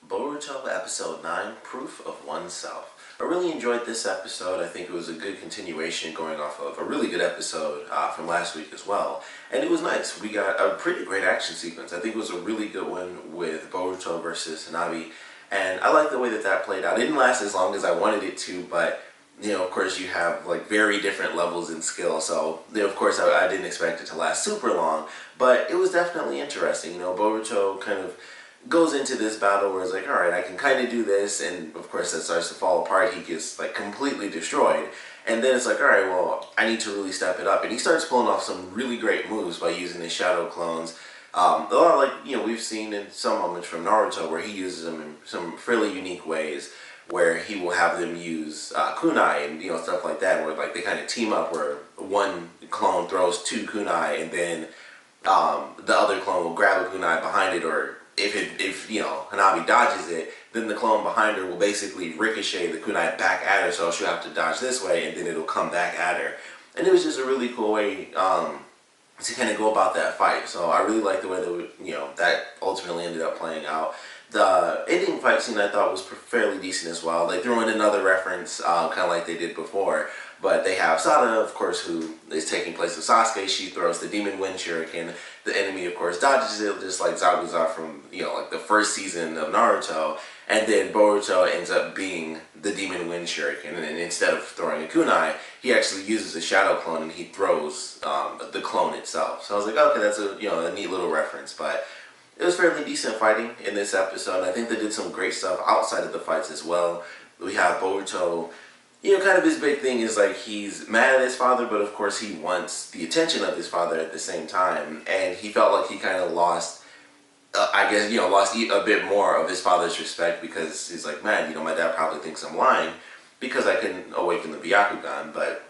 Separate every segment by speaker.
Speaker 1: Boruto Episode 9, Proof of Oneself. I really enjoyed this episode. I think it was a good continuation going off of a really good episode from last week as well. And it was nice. We got a pretty great action sequence. I think it was a really good one with Boruto versus Hanabi. And I like the way that that played out. It didn't last as long as I wanted it to, but of course you have like very different levels in skill. So, of course I didn't expect it to last super long, but it was definitely interesting. Boruto kind of goes into this battle where it's like, alright, I can kind of do this, and of course that starts to fall apart. He gets like completely destroyed, and then it's like, alright, well, I need to really step it up, and he starts pulling off some really great moves by using his shadow clones. A lot like, we've seen in some moments from Naruto where he uses them in some fairly unique ways, where he will have them use kunai and stuff like that, where like they kind of team up, where one clone throws two kunai, and then the other clone will grab a kunai behind it, or if Hanabi dodges it, then the clone behind her will basically ricochet the kunai back at her, so she'll have to dodge this way, and then it'll come back at her. And it was just a really cool way to kind of go about that fight. So I really like the way that that ultimately ended up playing out. The ending fight scene I thought was fairly decent as well. They threw in another reference, kind of like they did before. But they have Sada, of course, who is taking place with Sasuke. She throws the Demon Wind Shuriken. The enemy, of course, dodges it, just like Zabuza from, like the first season of Naruto. And then Boruto ends up being the Demon Wind Shuriken. And instead of throwing a kunai, he actually uses a shadow clone, and he throws the clone itself. So I was like, okay, that's a neat little reference. But it was fairly decent fighting in this episode. I think they did some great stuff outside of the fights as well. We have Boruto. Kind of his big thing is like he's mad at his father, but of course he wants the attention of his father at the same time. And he felt like he kind of lost, lost a bit more of his father's respect, because he's like, man, my dad probably thinks I'm lying because I couldn't awaken the Byakugan. But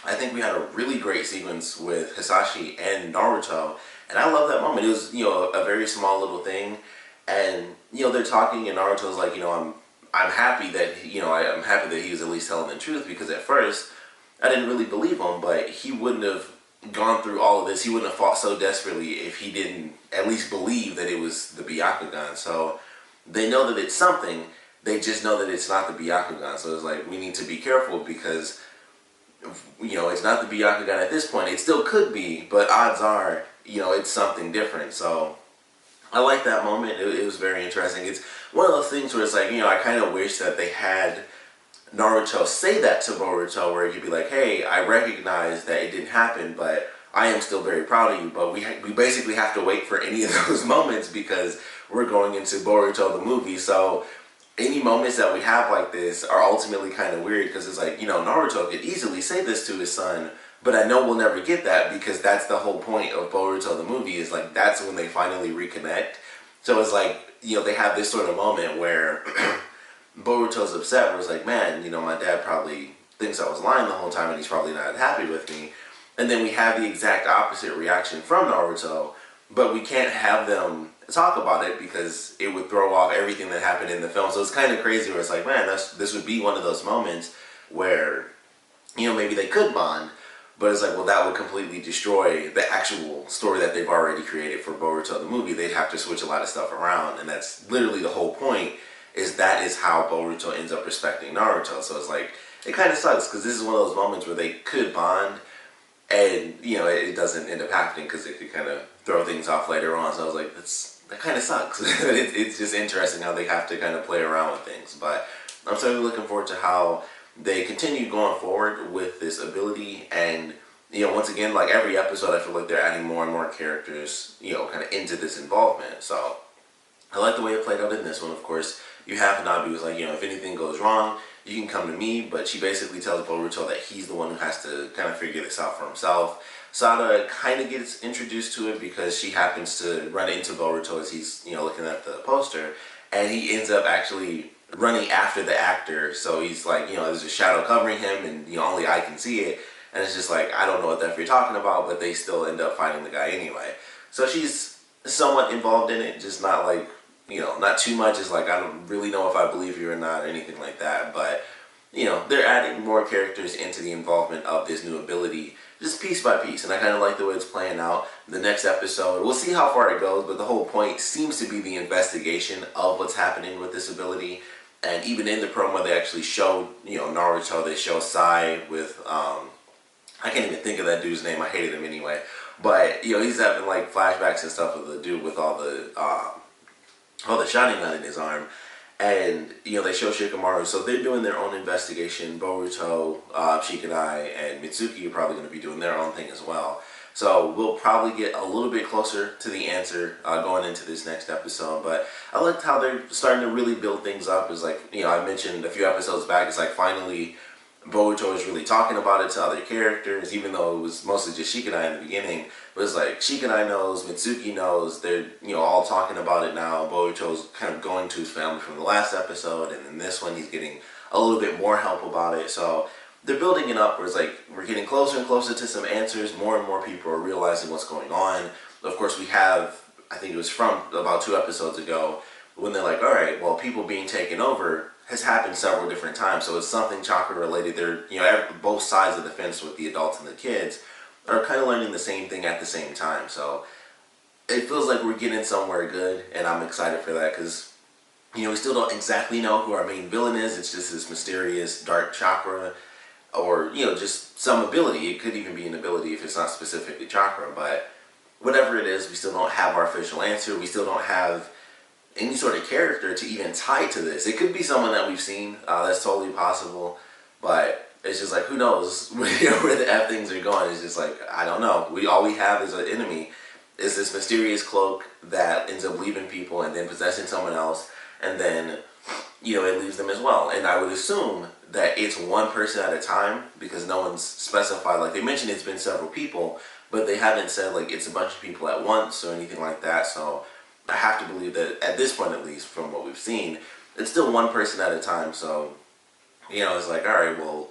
Speaker 1: I think we had a really great sequence with Hisashi and Naruto, and I love that moment. It was, a very small little thing, and, they're talking, and Naruto's like, I'm happy that I'm happy that he was at least telling the truth, because at first I didn't really believe him, but he wouldn't have gone through all of this. He wouldn't have fought so desperately if he didn't at least believe that it was the Byakugan. So they know that it's something. They just know that it's not the Byakugan. So it's like, we need to be careful, because it's not the Byakugan at this point. It still could be, but odds are it's something different. So I like that moment. It was very interesting. It's one of those things where it's like, I kind of wish that they had Naruto say that to Boruto, where he could be like, hey, I recognize that it didn't happen, but I am still very proud of you. But we basically have to wait for any of those moments, because we're going into Boruto the movie. So any moments that we have like this are ultimately kind of weird, because it's like, Naruto could easily say this to his son, but I know we'll never get that, because that's the whole point of Boruto the movie, is like that's when they finally reconnect. So it's like, they have this sort of moment where Boruto's upset, where it's like, man, my dad probably thinks I was lying the whole time, and he's probably not happy with me. And then we have the exact opposite reaction from Naruto, but we can't have them talk about it, because it would throw off everything that happened in the film. So it's kind of crazy, where it's like, man, this would be one of those moments where, maybe they could bond, but it's like, well, that would completely destroy the actual story that they've already created for Boruto the movie. They'd have to switch a lot of stuff around, and that's literally the whole point, is that is how Boruto ends up respecting Naruto. So it's like, it kind of sucks, because this is one of those moments where they could bond, and, it doesn't end up happening, because it could kind of throw things off later on. So I was like, that kind of sucks. It's just interesting how they have to kind of play around with things. But I'm certainly looking forward to how they continue going forward with this ability. And once again, like every episode, I feel like they're adding more and more characters kind of into this involvement. So I like the way it played out in this one. Of course, you have Hanabi who's like, if anything goes wrong, you can come to me, but she basically tells Boruto that he's the one who has to kind of figure this out for himself. Sada kind of gets introduced to it, because she happens to run into Boruto as he's looking at the poster, and he ends up actually running after the actor. So he's like, there's a shadow covering him, and only I can see it, and it's just like, I don't know what you're talking about, but they still end up fighting the guy anyway. So she's somewhat involved in it, just not like, not too much. It's like, I don't really know if I believe you or not, or anything like that. But they're adding more characters into the involvement of this new ability, just piece by piece, and I kind of like the way it's playing out. The next episode, we'll see how far it goes, but the whole point seems to be the investigation of what's happening with this ability. And even in the promo, they actually showed, Naruto, they show Sai with, I can't even think of that dude's name, I hated him anyway. But, he's having like flashbacks and stuff with the dude with all the Sharingan in his arm. And, they show Shikamaru, so they're doing their own investigation. Boruto, Shikanai, and Mitsuki are probably going to be doing their own thing as well. So we'll probably get a little bit closer to the answer going into this next episode. But I liked how they're starting to really build things up. It's like, I mentioned a few episodes back, it's like finally Boruto is really talking about it to other characters, even though it was mostly just Shikanai in the beginning. But it's like Shikanai knows, Mitsuki knows, they're all talking about it now. Boruto's kind of going to his family from the last episode, and in this one he's getting a little bit more help about it. So they're building it up where it's like we're getting closer and closer to some answers. More and more people are realizing what's going on. Of course, we have, I think it was from about 2 episodes ago, when they're like, all right, well, people being taken over has happened several different times, so it's something chakra related. They're, both sides of the fence with the adults and the kids are kind of learning the same thing at the same time. So it feels like we're getting somewhere good, and I'm excited for that because, we still don't exactly know who our main villain is. It's just this mysterious dark chakra, or, just some ability. It could even be an ability if it's not specifically chakra, but whatever it is, we still don't have our official answer. We still don't have any sort of character to even tie to this. It could be someone that we've seen. That's totally possible, but it's just like, who knows where the F things are going. It's just like, I don't know. All we have as an enemy is this mysterious cloak that ends up leaving people and then possessing someone else, and then it leaves them as well. And I would assume that it's one person at a time because no one's specified. Like, they mentioned it's been several people, but they haven't said like it's a bunch of people at once or anything like that. So I have to believe that at this point, at least from what we've seen, it's still one person at a time. So, it's like, all right, well,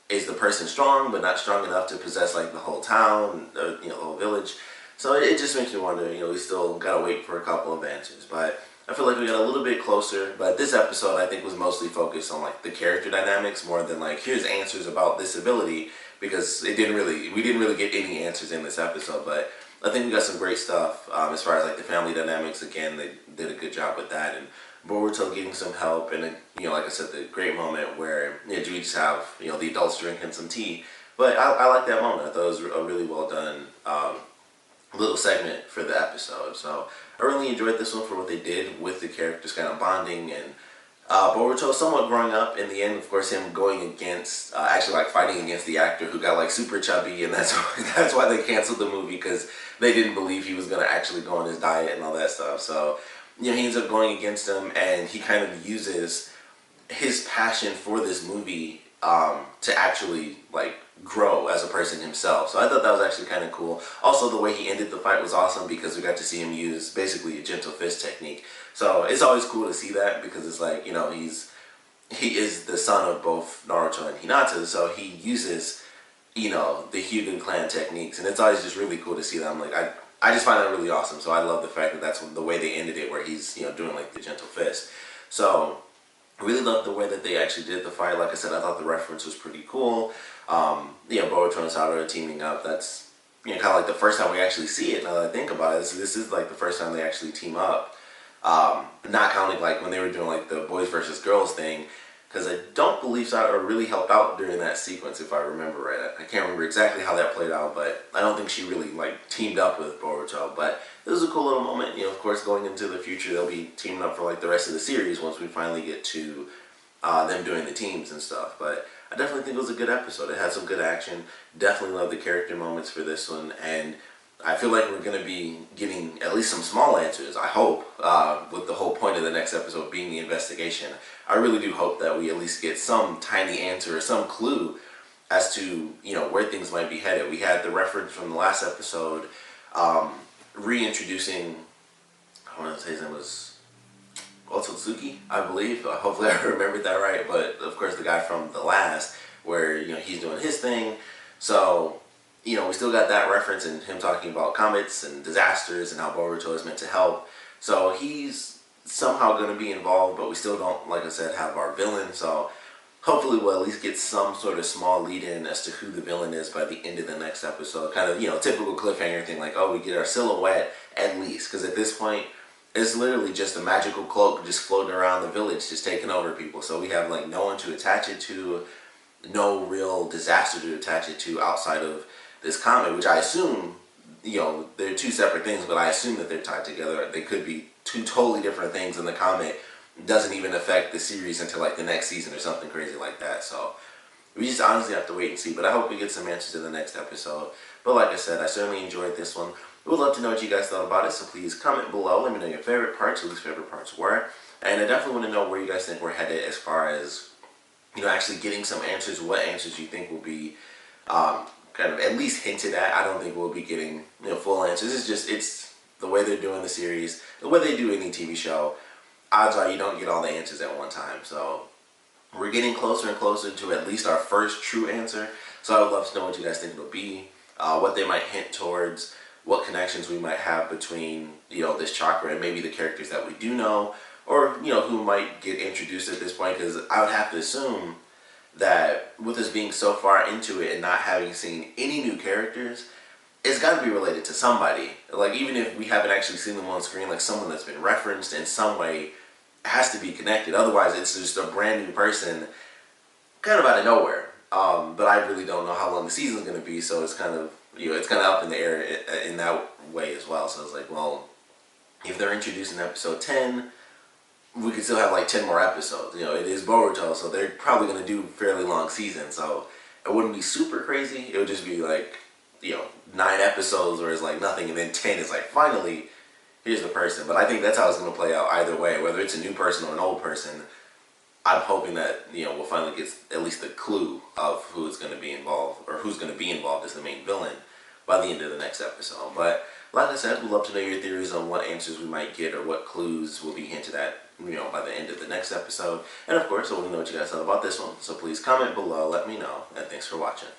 Speaker 1: is the person strong but not strong enough to possess like the whole town, or, the whole village? So it just makes me wonder, we still gotta wait for a couple of answers. But I feel like we got a little bit closer. But this episode, I think, was mostly focused on like the character dynamics more than like, here's answers about this ability, because we didn't really get any answers in this episode. But I think we got some great stuff as far as like the family dynamics. Again, they did a good job with that, and Boruto getting some help, and like I said, the great moment where we just have the adults drinking some tea. But I like that moment. I thought it was a really well done little segment for the episode. So I really enjoyed this one for what they did with the characters kind of bonding, and Boruto somewhat growing up in the end. Of course, him going against, actually like fighting against the actor who got like super chubby, and that's why they canceled the movie, because they didn't believe he was going to actually go on his diet and all that stuff. So he ends up going against him, and he kind of uses his passion for this movie to actually like grow as a person himself. So I thought that was actually kind of cool. Also, the way he ended the fight was awesome, because we got to see him use basically a gentle fist technique. So it's always cool to see that, because it's like, he is the son of both Naruto and Hinata, so he uses, the Hyuga clan techniques, and it's always just really cool to see that. I'm like, I just find that really awesome. So I love the fact that that's the way they ended it, where he's, doing like the gentle fist. So I really loved the way that they actually did the fight. Like I said, I thought the reference was pretty cool. Boruto and Satoru teaming up, that's, kind of like the first time we actually see it, now that I think about it. This is like the first time they actually team up. Not counting like when they were doing like the boys versus girls thing, because I don't believe Satoru really helped out during that sequence, if I remember right. I can't remember exactly how that played out, but I don't think she really like teamed up with Boruto. But this was a cool little moment. Of course, going into the future, they'll be teaming up for like the rest of the series once we finally get to them doing the teams and stuff. But I definitely think it was a good episode. It had some good action. Definitely love the character moments for this one, and I feel like we're going to be getting at least some small answers, I hope, with the whole point of the next episode being the investigation. I really do hope that we at least get some tiny answer or some clue as to, where things might be headed. We had the reference from the last episode, reintroducing, I want to say his name was Otsutsuki, I believe. Hopefully I remembered that right. But, of course, the guy from the last, where, he's doing his thing. So we still got that reference, and him talking about comets and disasters and how Boruto is meant to help. So he's somehow going to be involved, but we still don't, like I said, have our villain. So hopefully we'll at least get some sort of small lead-in as to who the villain is by the end of the next episode. Kind of, typical cliffhanger thing, like, oh, we get our silhouette at least. Because at this point, it's literally just a magical cloak just floating around the village, just taking over people. So we have, like, no one to attach it to, no real disaster to attach it to outside of this comic, which I assume, they're two separate things, but I assume that they're tied together. They could be two totally different things in the comic. Doesn't even affect the series until like the next season or something crazy like that. So we just honestly have to wait and see. But I hope we get some answers in the next episode. But like I said, I certainly enjoyed this one. We would love to know what you guys thought about it. So please comment below. Let me know your favorite parts, or least favorite parts were. And I definitely want to know where you guys think we're headed as far as, actually getting some answers. What answers you think will be kind of at least hinted at. I don't think we'll be getting full answers. It's the way they're doing the series, the way they do any TV show. Odds are you don't get all the answers at one time. So we're getting closer and closer to at least our first true answer. So I would love to know what you guys think it'll be, what they might hint towards, what connections we might have between this chakra and maybe the characters that we do know, or who might get introduced at this point. Because I would have to assume that with us being so far into it and not having seen any new characters, it's got to be related to somebody. Like, even if we haven't actually seen them on screen, like someone that's been referenced in some way has to be connected. Otherwise, it's just a brand new person kind of out of nowhere. But I really don't know how long the season's going to be, so it's kind of, it's kind of up in the air in that way as well. So it's like, well, if they're introducing episode 10, we could still have like 10 more episodes. It is Boruto, so they're probably going to do fairly long seasons. So it wouldn't be super crazy. It would just be like, 9 episodes where it's like nothing, and then 10 is like, finally, here's the person. But I think that's how it's going to play out either way, whether it's a new person or an old person. I'm hoping that, we'll finally get at least a clue of who's going to be involved, or who's going to be involved as the main villain by the end of the next episode. But like I said, we'd love to know your theories on what answers we might get, or what clues will be hinted at, by the end of the next episode. And of course, I want to know what you guys thought about this one. So please comment below, let me know, and thanks for watching.